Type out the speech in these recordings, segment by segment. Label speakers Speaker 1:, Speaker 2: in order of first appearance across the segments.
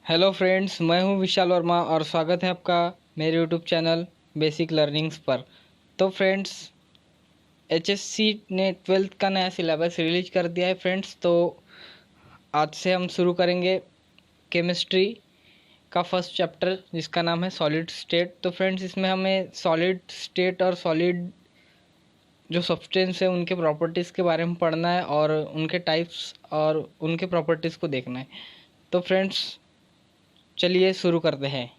Speaker 1: Hello friends, मैं हूं विशाल वर्मा और स्वागत है आपका मेरे यूट्यूब चैनल बेसिक लर्निंग्स पर। तो फ्रेंड्स, एचएससी ने 12th का नया सिलेबस रिलीज कर दिया है फ्रेंड्स। तो आज से हम शुरू करेंगे केमिस्ट्री का फर्स्ट चैप्टर जिसका नाम है सॉलिड स्टेट। तो फ्रेंड्स, इसमें हमें सॉलिड स्टेट और सॉलिड जो सब्सटेंस है उनके प्रॉपर्टीज़ के बारे में पढ़ना है और उनके टाइप्स और उनके प्रॉपर्टीज़ को देखना है। तो फ्रेंड्स, चलिए शुरू करते हैं।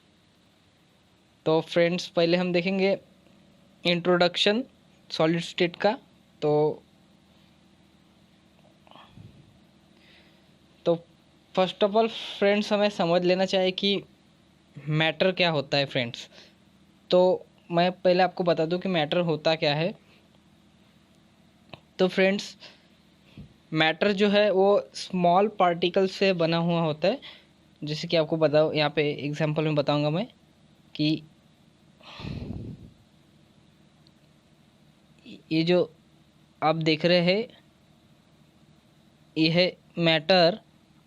Speaker 1: तो फ्रेंड्स, पहले हम देखेंगे इंट्रोडक्शन सॉलिड स्टेट का। तो तो फर्स्ट ऑफ ऑल फ्रेंड्स, हमें समझ लेना चाहिए कि मैटर क्या होता है फ्रेंड्स। तो मैं पहले आपको बता दूं कि मैटर होता क्या है। तो फ्रेंड्स, मैटर जो है वो स्मॉल पार्टिकल से बना हुआ होता है। जैसे कि आपको बताओ, यहाँ पे एग्जांपल में बताऊंगा मैं कि ये जो आप देख रहे हैं ये है मैटर,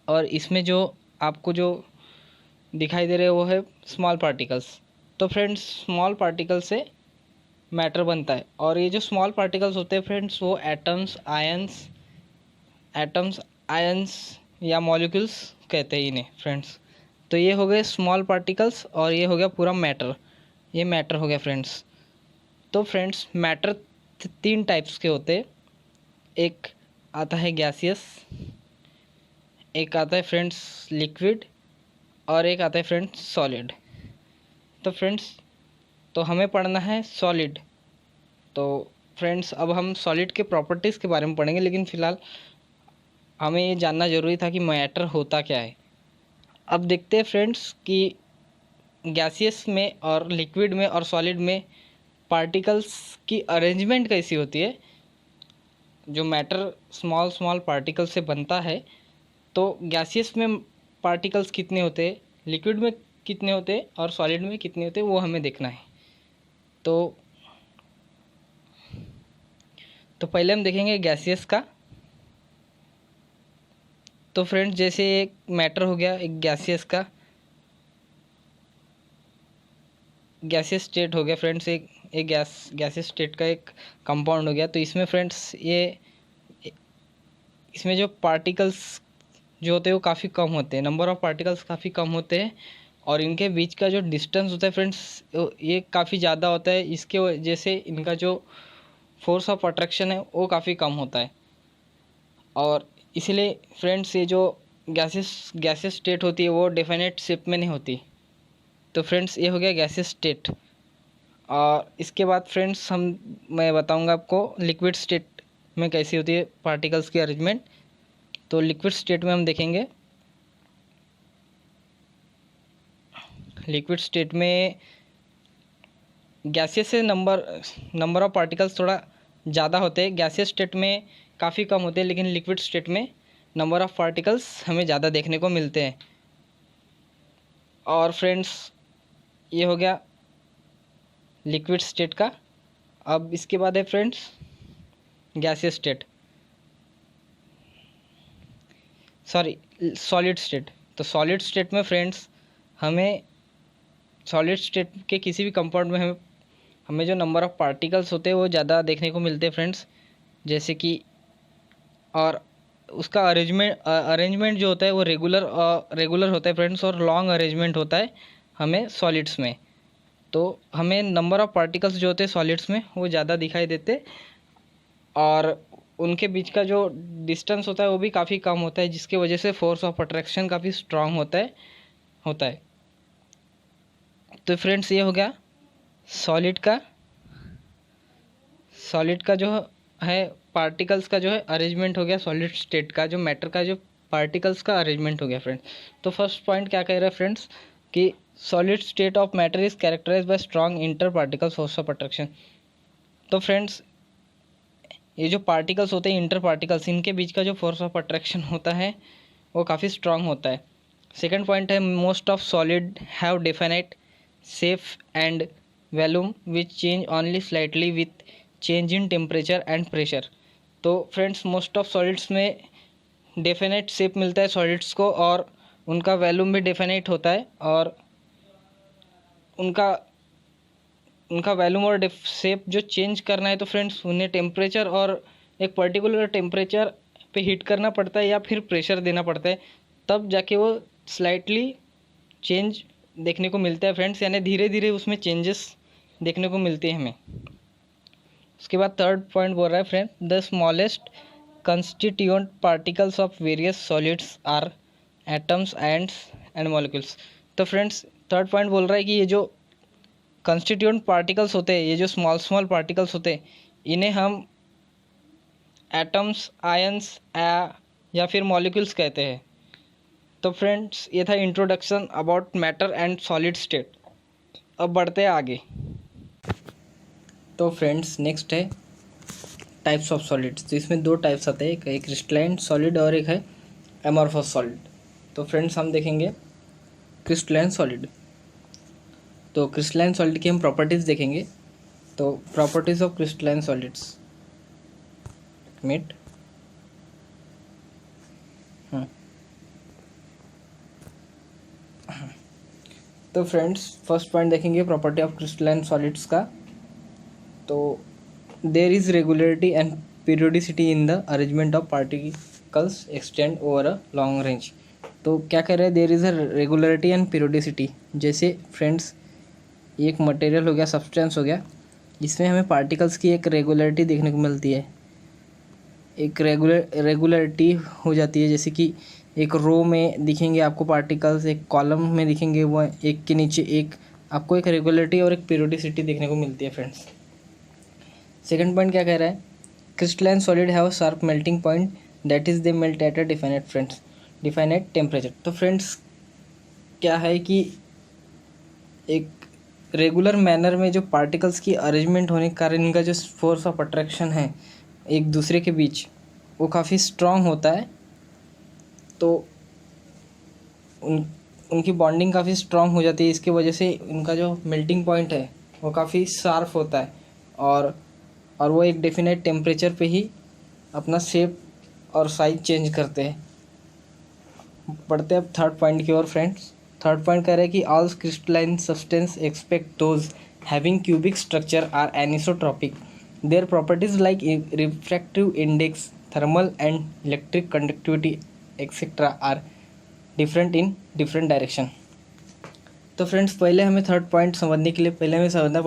Speaker 1: और इसमें जो आपको जो दिखाई दे रहे हैं वो है स्मॉल पार्टिकल्स। तो फ्रेंड्स, स्मॉल पार्टिकल से मैटर बनता है। और ये जो स्मॉल पार्टिकल्स होते हैं फ्रेंड्स, वो एटम्स या मॉलिक्यूल्स कहते हैं इन्हें फ्रेंड्स। तो ये हो गए स्मॉल पार्टिकल्स और ये हो गया पूरा मैटर। ये मैटर हो गया फ्रेंड्स। तो फ्रेंड्स, मैटर तीन टाइप्स के होते हैं। एक आता है गैसियस, एक आता है फ्रेंड्स लिक्विड, और एक आता है फ्रेंड्स सॉलिड। तो फ्रेंड्स, तो हमें पढ़ना है सॉलिड। तो फ्रेंड्स, अब हम सॉलिड के प्रॉपर्टीज़ के बारे में पढ़ेंगे, लेकिन फ़िलहाल हमें ये जानना ज़रूरी था कि मैटर होता क्या है। अब देखते हैं फ्रेंड्स कि गैसियस में और लिक्विड में और सॉलिड में पार्टिकल्स की अरेंजमेंट कैसी होती है। जो मैटर स्मॉल स्मॉल पार्टिकल से बनता है, तो गैसियस में पार्टिकल्स कितने होते हैं, लिक्विड में कितने होते हैं और सॉलिड में कितने होते हैं, वो हमें देखना है। तो पहले हम देखेंगे गैसियस का। तो फ्रेंड्स, जैसे एक मैटर हो गया, एक गैसियस स्टेट हो गया फ्रेंड्स। एक गैसियस स्टेट का एक कंपाउंड हो गया। तो इसमें फ्रेंड्स, इसमें जो पार्टिकल्स जो होते हैं वो काफ़ी कम होते हैं, नंबर ऑफ़ पार्टिकल्स काफ़ी कम होते हैं। और इनके बीच का जो डिस्टेंस होता है फ्रेंड्स, ये काफ़ी ज़्यादा होता है। इसके वजह से इनका जो फोर्स ऑफ अट्रैक्शन है वो काफ़ी कम होता है। और इसलिए फ्रेंड्स, ये जो गैसेस स्टेट होती है वो डेफिनेट शेप में नहीं होती। तो फ्रेंड्स, ये हो गया गैसेस स्टेट। और इसके बाद फ्रेंड्स, मैं बताऊंगा आपको लिक्विड स्टेट में कैसी होती है पार्टिकल्स की अरेंजमेंट। तो लिक्विड स्टेट में हम देखेंगे, लिक्विड स्टेट में गैसेस से नंबर ऑफ पार्टिकल्स थोड़ा ज़्यादा होते हैं। गैसेस स्टेट में काफ़ी कम होते हैं, लेकिन लिक्विड स्टेट में नंबर ऑफ़ पार्टिकल्स हमें ज़्यादा देखने को मिलते हैं। और फ्रेंड्स, ये हो गया लिक्विड स्टेट का। अब इसके बाद है friends gaseous state, sorry solid state. तो सॉलिड स्टेट में फ्रेंड्स, हमें सॉलिड स्टेट के किसी भी कंपाउंड में हमें जो नंबर ऑफ़ पार्टिकल्स होते हैं वो ज़्यादा देखने को मिलते हैं फ्रेंड्स। जैसे कि, और उसका अरेंजमेंट जो होता है वो रेगुलर होता है फ्रेंड्स, और लॉन्ग अरेंजमेंट होता है हमें सॉलिड्स में। तो हमें नंबर ऑफ़ पार्टिकल्स जो होते हैं सॉलिड्स में वो ज़्यादा दिखाई देते, और उनके बीच का जो डिस्टेंस होता है वो भी काफ़ी कम होता है, जिसकी वजह से फोर्स ऑफ अट्रैक्शन काफ़ी स्ट्रांग होता है। तो फ्रेंड्स, ये हो गया सॉलिड का जो है पार्टिकल्स का जो है अरेंजमेंट हो गया। सॉलिड स्टेट का जो मैटर का जो पार्टिकल्स का अरेंजमेंट हो गया फ्रेंड्स। तो फर्स्ट पॉइंट क्या कह रहा है फ्रेंड्स कि solid state of matter is characterize by strong inter particle force of attraction. तो फ्रेंड्स, ये जो पार्टिकल्स होते हैं इंटर पार्टिकल्स, इनके बीच का जो फोर्स ऑफ अट्रैक्शन होता है वो काफ़ी स्ट्रांग होता है। सेकेंड पॉइंट है most of solid have definite safe and volume which change only slightly with change in temperature and pressure. तो फ्रेंड्स, मोस्ट ऑफ सॉलिड्स में डेफिनेट शेप मिलता है सॉलिड्स को, और उनका वॉल्यूम भी डेफिनेट होता है और उनका उनका वॉल्यूम और शेप जो चेंज करना है तो फ्रेंड्स उन्हें टेम्परेचर और एक पर्टिकुलर टेम्परेचर पे हीट करना पड़ता है या फिर प्रेशर देना पड़ता है, तब जाके वो स्लाइटली चेंज देखने को मिलता है फ्रेंड्स, यानी धीरे धीरे उसमें चेंजेस देखने को मिलते हैं हमें। उसके बाद थर्ड पॉइंट बोल रहा है friend, the smallest constituent particles of various solids are atoms and molecules. तो फ्रेंड्स थर्ड पॉइंट बोल रहा है कि ये जो कंस्टिट्यूएंट पार्टिकल्स होते हैं, ये जो स्मॉल स्मॉल पार्टिकल्स होते हैं, इन्हें हम एटम्स, आयंस या फिर मॉलिक्यूल्स कहते हैं। तो फ्रेंड्स ये था introduction about matter and solid state. अब बढ़ते हैं आगे। तो फ्रेंड्स नेक्स्ट है टाइप्स ऑफ सॉलिड्स। तो इसमें दो टाइप्स आते हैं, एक है क्रिस्टलाइन सॉलिड और एक है एमॉर्फस सॉलिड। तो फ्रेंड्स हम देखेंगे क्रिस्टलाइन सॉलिड। तो क्रिस्टलाइन सॉलिड की हम प्रॉपर्टीज़ देखेंगे। तो प्रॉपर्टीज़ ऑफ क्रिस्टलाइन सॉलिड्स मिट तो फ्रेंड्स फर्स्ट पॉइंट देखेंगे प्रॉपर्टी ऑफ क्रिस्टलाइन सॉलिड्स का। तो there is regularity and periodicity in the arrangement of particles extend over a long range. तो क्या कह रहे हैं, there is a regularity and periodicity. जैसे फ्रेंड्स एक मटेरियल हो गया, सब्सटेंस हो गया, जिसमें हमें पार्टिकल्स की एक रेगुलरिटी देखने को मिलती है, एक रेगुलरिटी हो जाती है। जैसे कि एक रो में दिखेंगे आपको पार्टिकल्स, एक कॉलम में दिखेंगे, वो एक के नीचे एक, आपको एक रेगुलरिटी और एक पीरियोडिसिटी देखने को मिलती है फ्रेंड्स। सेकंड पॉइंट क्या कह रहा है, crystalline solid have a sharp melting point that is they melt at a definite temperature. तो फ्रेंड्स क्या है कि एक रेगुलर मैनर में जो पार्टिकल्स की अरेंजमेंट होने के कारण इनका जो फोर्स ऑफ अट्रैक्शन है एक दूसरे के बीच, वो काफ़ी स्ट्रॉन्ग होता है। तो उनकी बॉन्डिंग काफ़ी स्ट्रॉन्ग हो जाती है, इसकी वजह से उनका जो मेल्टिंग पॉइंट है वो काफ़ी शार्प होता है और वो एक डेफिनेट टेम्परेचर पे ही अपना शेप और साइज चेंज करते हैं। बढ़ते अब थर्ड पॉइंट की ओर फ्रेंड्स। थर्ड पॉइंट कह रहे हैं कि all crystalline substance except those having cubic structure are anisotropic. Their properties like refractive index, thermal and electric conductivity etcetera are different in different direction. तो फ्रेंड्स पहले हमें third point समझने के लिए पहले हमें समझना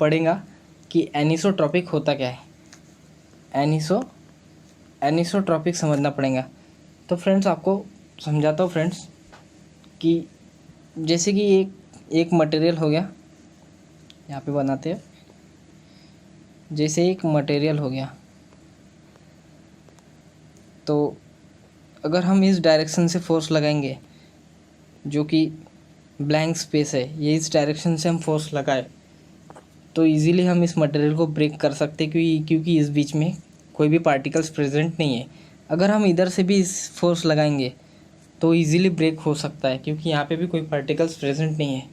Speaker 1: पड़ेगा कि एनिसोट्रॉपिक होता क्या है। एनिसोट्रॉपिक समझना पड़ेगा। तो फ्रेंड्स आपको समझाता हूँ फ्रेंड्स कि जैसे कि एक मटेरियल हो गया, यहाँ पे बनाते हैं, जैसे एक मटेरियल हो गया, तो अगर हम इस डायरेक्शन से फोर्स लगाएंगे, जो कि ब्लैंक स्पेस है, ये इस डायरेक्शन से हम फोर्स लगाए तो इजीली हम इस मटेरियल को ब्रेक कर सकते हैं, क्योंकि इस बीच में कोई भी पार्टिकल्स प्रेजेंट नहीं है। अगर हम इधर से भी इस फोर्स लगाएंगे तो इजीली ब्रेक हो सकता है, क्योंकि यहाँ पे भी कोई पार्टिकल्स प्रेजेंट नहीं है।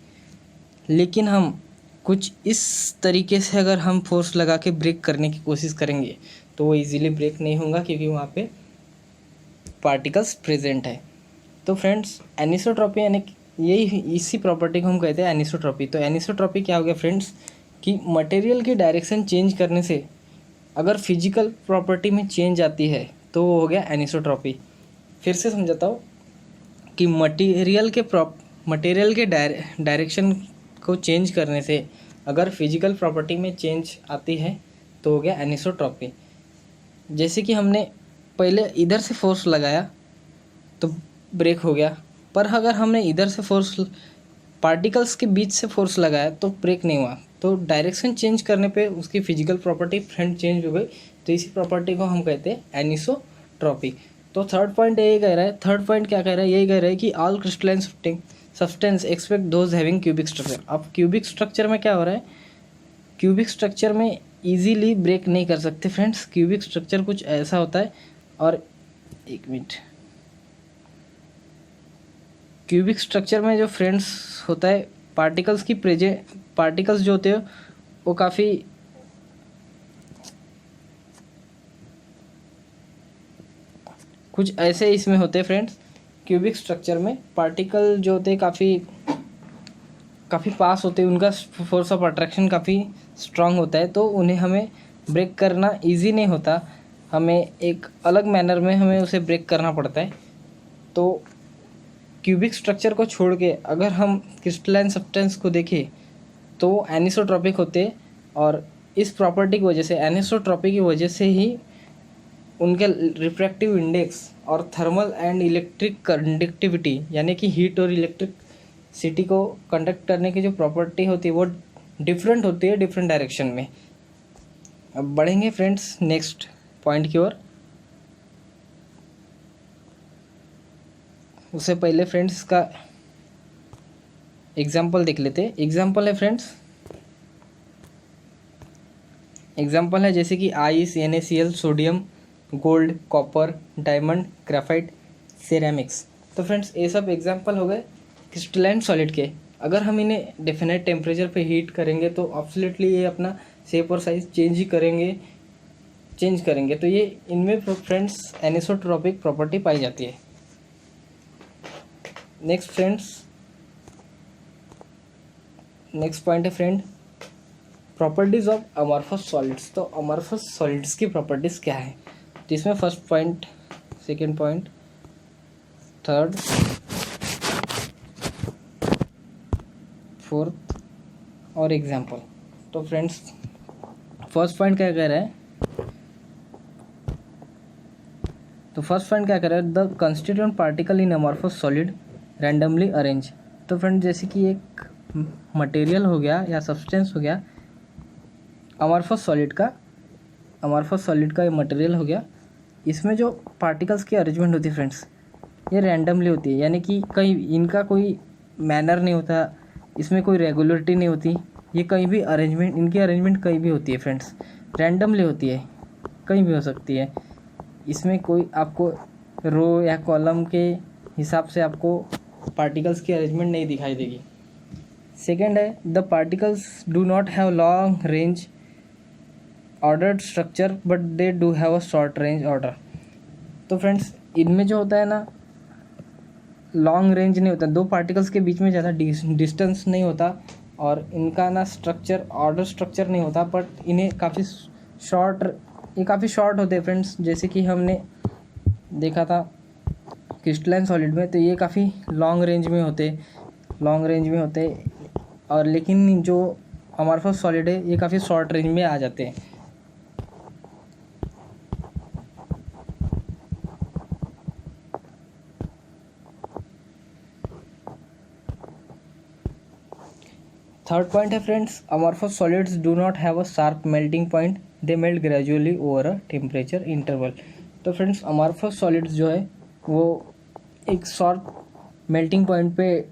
Speaker 1: लेकिन हम कुछ इस तरीके से अगर हम फोर्स लगा के ब्रेक करने की कोशिश करेंगे तो वो इजीली ब्रेक नहीं होगा, क्योंकि वहाँ पे पार्टिकल्स प्रेजेंट है। तो फ्रेंड्स एनिसोट्रॉपी यानी यही इसी प्रॉपर्टी को हम कहते हैं एनिसोट्रॉपी। तो एनिसोट्रॉपी क्या हो गया फ्रेंड्स कि मटेरियल की डायरेक्शन चेंज करने से अगर फिजिकल प्रॉपर्टी में चेंज आती है तो वो हो गया एनिसोट्रॉपी। फिर से समझाता हूँ कि मटेरियल के डायरेक्शन को चेंज करने से अगर फिजिकल प्रॉपर्टी में चेंज आती है तो हो गया एनिसोट्रॉपी। जैसे कि हमने पहले इधर से फोर्स लगाया तो ब्रेक हो गया, पर अगर हमने इधर से फोर्स पार्टिकल्स के बीच से फोर्स लगाया तो ब्रेक नहीं हुआ। तो डायरेक्शन चेंज करने पे उसकी फिजिकल प्रॉपर्टी फ्रंट चेंज हो गई, तो इसी प्रॉपर्टी को हम कहते हैं एनिसोट्रॉपी। तो थर्ड पॉइंट यही कह रहा है, थर्ड पॉइंट क्या कह रहा है, यही कह रहा है कि all crystalline substance except those having cubic structure. अब क्यूबिक स्ट्रक्चर में क्या हो रहा है, क्यूबिक स्ट्रक्चर में इजीली ब्रेक नहीं कर सकते फ्रेंड्स। क्यूबिक स्ट्रक्चर कुछ ऐसा होता है, और एक मिनट, क्यूबिक स्ट्रक्चर में जो फ्रेंड्स होता है पार्टिकल्स जो होते हैं वो काफ़ी कुछ ऐसे इसमें होते हैं फ्रेंड्स क्यूबिक स्ट्रक्चर में पार्टिकल जो होते हैं काफ़ी पास होते हैं, उनका फोर्स ऑफ अट्रैक्शन काफ़ी स्ट्रांग होता है, तो उन्हें हमें ब्रेक करना इजी नहीं होता, हमें एक अलग मैनर में हमें उसे ब्रेक करना पड़ता है। तो क्यूबिक स्ट्रक्चर को छोड़ के अगर हम क्रिस्टलाइन सब्सटेंस को देखें तो एनिसोट्रॉपिक होते हैं, और इस प्रॉपर्टी की वजह से, एनिसोट्रॉपी की वजह से ही उनके रिफ्रैक्टिव इंडेक्स और थर्मल एंड इलेक्ट्रिक कंडक्टिविटी यानी कि हीट और इलेक्ट्रिसिटी को कंडक्ट करने की जो प्रॉपर्टी होती है वो डिफरेंट होती है डिफरेंट डायरेक्शन में। अब बढ़ेंगे फ्रेंड्स नेक्स्ट पॉइंट की ओर। उससे पहले फ्रेंड्स का एग्जाम्पल देख लेते हैं। एग्जाम्पल है फ्रेंड्स, एग्जाम्पल है जैसे कि ice, NaCl, sodium, gold, copper, diamond, graphite, ceramics. तो फ्रेंड्स ये सब एग्जाम्पल हो गए क्रिस्टलाइन सॉलिड के। अगर हम इन्हें डेफिनेट टेम्परेचर पे हीट करेंगे तो ऑब्सोल्युटली ये अपना शेप और साइज चेंज करेंगे। तो ये इनमें फ्रेंड्स एनिसोट्रॉपिक प्रॉपर्टी पाई जाती है। नेक्स्ट पॉइंट है friend, properties of amorphous solids. तो अमॉर्फस सॉलिड्स की प्रॉपर्टीज़ क्या है, तो इसमें first point, second point, third, fourth और एग्जाम्पल। तो फ्रेंड्स फर्स्ट पॉइंट क्या कह रहा है, the constituent particle in amorphous solid randomly arrange. तो फ्रेंड जैसे कि एक मटेरियल हो गया या सब्सटेंस हो गया, अमॉर्फस सॉलिड का ये मटेरियल हो गया, इसमें जो पार्टिकल्स की अरेंजमेंट होती है फ्रेंड्स ये रैंडमली होती है, यानी कि कहीं इनका कोई मैनर नहीं होता, इसमें कोई रेगुलरिटी नहीं होती, ये कहीं भी इनकी अरेंजमेंट कहीं भी होती है फ्रेंड्स, रैंडमली होती है, कहीं भी हो सकती है। इसमें कोई आपको रो या कॉलम के हिसाब से आपको पार्टिकल्स की अरेंजमेंट नहीं दिखाई देगी। सेकेंड है, the particles do not have long range ordered structure but they do have a short range order. तो फ्रेंड्स इनमें जो होता है ना, लॉन्ग रेंज नहीं होता, दो पार्टिकल्स के बीच में ज़्यादा डिस्टेंस नहीं होता, और इनका ना ऑर्डर स्ट्रक्चर नहीं होता, बट इन्हें काफ़ी शॉर्ट होते हैं फ्रेंड्स। जैसे कि हमने देखा था क्रिस्टलाइन सॉलिड में, तो ये काफ़ी लॉन्ग रेंज में होते, और लेकिन जो अमॉर्फस सॉलिड है ये काफ़ी शॉर्ट रेंज में आ जाते हैं। थर्ड पॉइंट है friends, amorphous solids do not have a sharp melting point, they melt gradually over a temperature interval. तो फ्रेंड्स अमॉर्फस सॉलिड्स जो है वो एक शार्प मेल्टिंग पॉइंट पे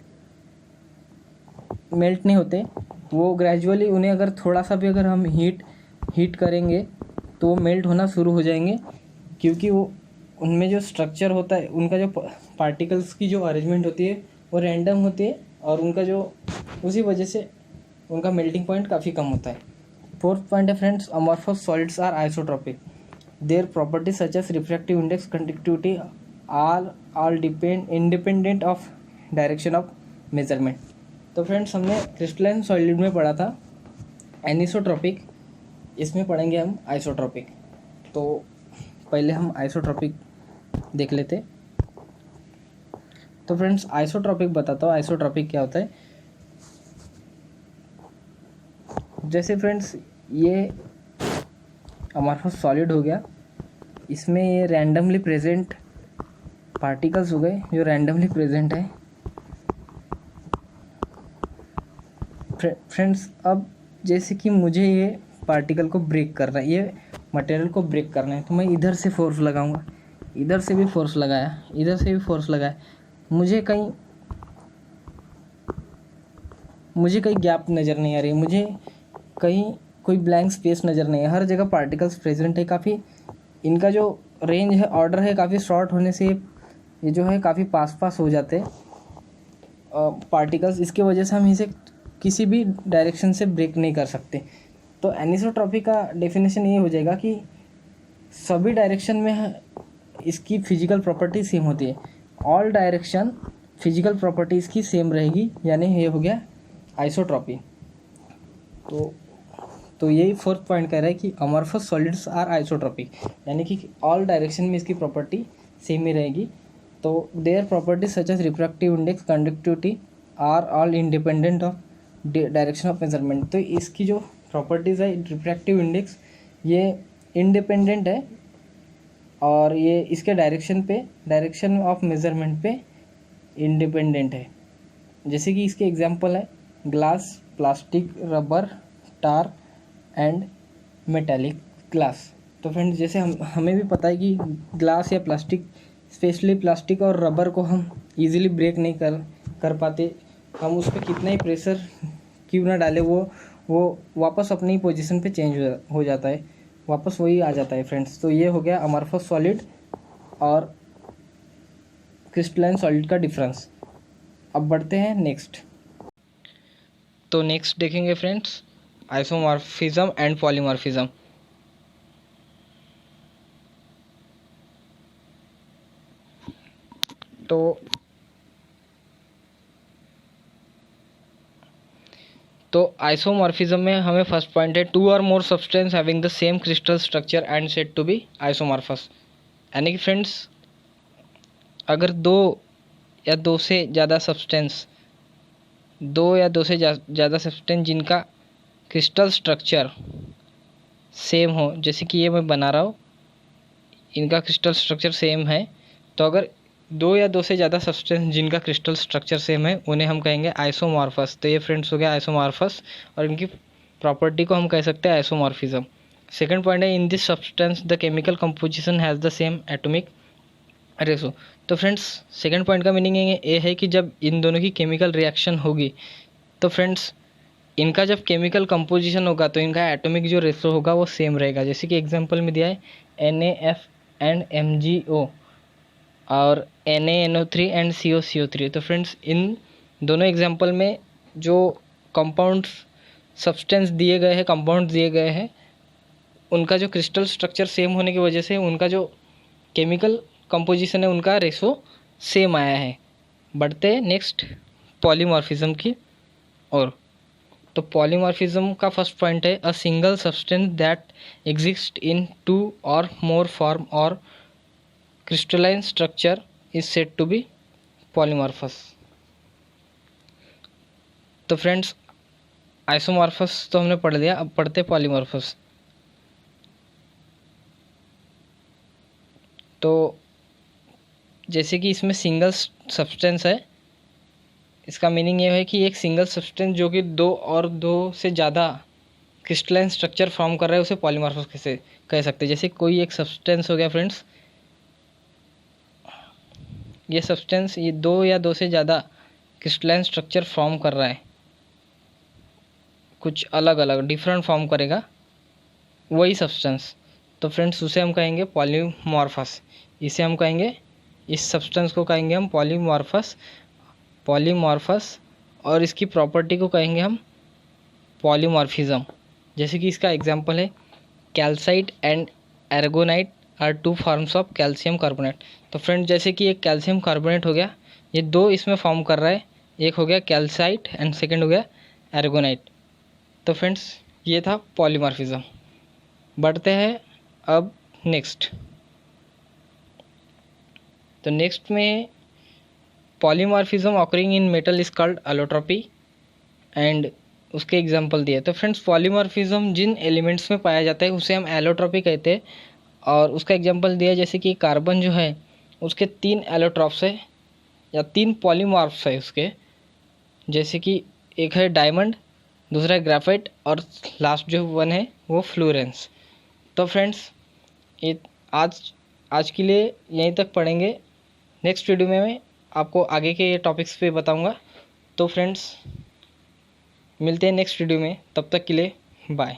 Speaker 1: मेल्ट नहीं होते, वो ग्रेजुअली, उन्हें अगर थोड़ा सा भी अगर हम हीट करेंगे तो वो मेल्ट होना शुरू हो जाएंगे, क्योंकि वो उनमें जो स्ट्रक्चर होता है, उनका जो पार्टिकल्स की जो अरेंजमेंट होती है वो रैंडम होती है, और उसी वजह से उनका मेल्टिंग पॉइंट काफ़ी कम होता है। फोर्थ पॉइंट है friends, amorphous solids are isotropic, their properties such as refractive index, conductivity all depend independent of direction of measurement. तो फ्रेंड्स हमने क्रिस्टलाइन सॉलिड में पढ़ा था एनिसोट्रोपिक, इसमें पढ़ेंगे हम आइसोट्रोपिक। तो पहले हम आइसोट्रोपिक देख लेते। तो फ्रेंड्स आइसोट्रोपिक बताता हूँ, आइसोट्रोपिक क्या होता है। जैसे फ्रेंड्स ये अमॉर्फस सॉलिड हो गया, इसमें ये रैंडमली प्रेजेंट पार्टिकल्स हो गए जो रैंडमली प्रेजेंट है। फ्रेंड्स अब जैसे कि मुझे ये पार्टिकल को ब्रेक करना है, ये मटेरियल को ब्रेक करना है, तो मैं इधर से फोर्स लगाऊंगा, इधर से भी फोर्स लगाया, इधर से भी फोर्स लगाया, मुझे कहीं गैप नज़र नहीं आ रही, मुझे कहीं कोई ब्लैंक स्पेस नज़र नहीं है, हर जगह पार्टिकल्स प्रेजेंट है। काफ़ी इनका जो रेंज है, ऑर्डर है, काफ़ी शॉर्ट होने से ये जो है काफ़ी पास हो जाते हैं पार्टिकल्स, इसके वजह से हम इसे किसी भी डायरेक्शन से ब्रेक नहीं कर सकते। तो एनिसोट्रॉपी का डेफिनेशन ये हो जाएगा कि सभी डायरेक्शन में इसकी फिजिकल प्रॉपर्टी सेम होती है, ऑल डायरेक्शन फिजिकल प्रॉपर्टीज़ की सेम रहेगी, यानी ये हो गया आइसोट्रॉपी। तो यही फोर्थ पॉइंट कह रहा है कि अमॉर्फस सॉलिड्स आर आइसोट्रॉपिक, यानी कि ऑल डायरेक्शन में इसकी प्रॉपर्टी सेम ही रहेगी। तो their properties such as refractive index, conductivity are all independent of direction of measurement. तो इसकी जो प्रॉपर्टीज़ है रिफ्रैक्टिव इंडेक्स, ये इंडिपेंडेंट है और ये इसके डायरेक्शन ऑफ मेजरमेंट पे इंडिपेंडेंट है। जैसे कि इसके एग्जांपल है glass, plastic, rubber, tar and metallic glass. तो फ्रेंड्स जैसे हमें भी पता है कि ग्लास या प्लास्टिक, स्पेशली प्लास्टिक और रबर को हम इजीली ब्रेक नहीं कर पाते। हम उस पर कितना ही प्रेशर क्यों ना डालें, वो वापस अपनी पोजीशन पे चेंज हो जाता है, वापस वही आ जाता है फ्रेंड्स। तो ये हो गया अमॉर्फस सॉलिड और क्रिस्टलाइन सॉलिड का डिफरेंस। अब बढ़ते हैं नेक्स्ट। तो नेक्स्ट देखेंगे फ्रेंड्स आइसोमॉर्फिज्म एंड पॉलीमॉर्फिज्म। तो आइसोमॉर्फिज्म में हमें फर्स्ट पॉइंट है 2 और more substance having the same crystal structure and said to be isomorphous. यानी कि फ्रेंड्स अगर दो या दो से ज़्यादा सब्सटेंस जिनका क्रिस्टल स्ट्रक्चर सेम हो, जैसे कि ये मैं बना रहा हूँ, इनका क्रिस्टल स्ट्रक्चर सेम है, तो अगर दो से ज़्यादा सब्सटेंस जिनका क्रिस्टल स्ट्रक्चर सेम है उन्हें हम कहेंगे आइसोमॉर्फस। तो ये फ्रेंड्स हो गया आइसोमॉर्फस और इनकी प्रॉपर्टी को हम कह सकते हैं आइसोमॉर्फिज्म। सेकंड पॉइंट है in this substance the chemical composition has the same atomic ratio. तो फ्रेंड्स सेकंड पॉइंट का मीनिंग ये है कि जब इन दोनों की केमिकल रिएक्शन होगी तो फ्रेंड्स इनका जब केमिकल कंपोजिशन होगा तो इनका एटॉमिक जो रेशो होगा वो सेम रहेगा। जैसे कि एग्जांपल में दिया है NaF एंड MgO और NaNO3 एंड COCO3। तो फ्रेंड्स इन दोनों एग्जांपल में जो कंपाउंड्स सब्सटेंस दिए गए हैं, कंपाउंड दिए गए हैं, उनका जो क्रिस्टल स्ट्रक्चर सेम होने की वजह से उनका जो केमिकल कंपोजिशन है उनका रेशो सेम आया है। बढ़ते हैं नेक्स्ट पॉलीमॉर्फिज्म की ओर। तो पॉलीमॉर्फिज्म का फर्स्ट पॉइंट है a single substance that exist in 2 और मोर फॉर्म और crystalline structure is said to be polymorphous. तो फ्रेंड्स आइसोमॉर्फस तो हमने पढ़ लिया, अब पढ़ते पॉलीमॉर्फस। तो जैसे कि इसमें सिंगल सब्सटेंस है, इसका मीनिंग ये है कि एक सिंगल सब्सटेंस जो कि दो से ज़्यादा क्रिस्टलाइन स्ट्रक्चर फॉर्म कर रहा है उसे पॉलीमॉर्फस कैसे कह सकते हैं। जैसे कोई एक सब्सटेंस हो गया फ्रेंड्स, ये सब्सटेंस ये दो से ज़्यादा क्रिस्टलाइन स्ट्रक्चर फॉर्म कर रहा है, कुछ अलग अलग डिफरेंट फॉर्म करेगा वही सब्सटेंस, तो फ्रेंड्स उसे हम कहेंगे पॉलीमॉर्फस। इसे हम कहेंगे, इस सब्सटेंस को कहेंगे हम पॉलीमॉर्फस और इसकी प्रॉपर्टी को कहेंगे हम पॉलीमॉर्फिज्म। जैसे कि इसका एग्जांपल है calcite and aragonite are 2 forms of calcium carbonate. तो फ्रेंड जैसे कि एक कैल्शियम कार्बोनेट हो गया, ये दो इसमें फॉर्म कर रहा है, एक हो गया कैल्साइट एंड सेकंड हो गया एर्गोनाइट। तो फ्रेंड्स ये था पॉलीमॉर्फिज्म। बढ़ते हैं अब नेक्स्ट। तो नेक्स्ट में polymorphism occurring in metal is called allotropy and उसके एग्जांपल दिए। तो फ्रेंड्स पॉलीमॉर्फिज्म जिन एलिमेंट्स में पाया जाता है उसे हम एलोट्रॉपी कहते हैं और उसका एग्जांपल दिया जैसे कि कार्बन जो है उसके 3 एलोट्रॉप्स है या 3 पॉलीमॉर्फ्स है उसके, जैसे कि एक है डायमंड, दूसरा है ग्राफाइट और लास्ट जो वन है वो फ्लोरेंस। तो फ्रेंड्स ये आज के लिए यहीं तक पढ़ेंगे। नेक्स्ट वीडियो में मैं आपको आगे के टॉपिक्स पे बताऊंगा। तो फ्रेंड्स मिलते हैं नेक्स्ट वीडियो में, तब तक के लिए बाय।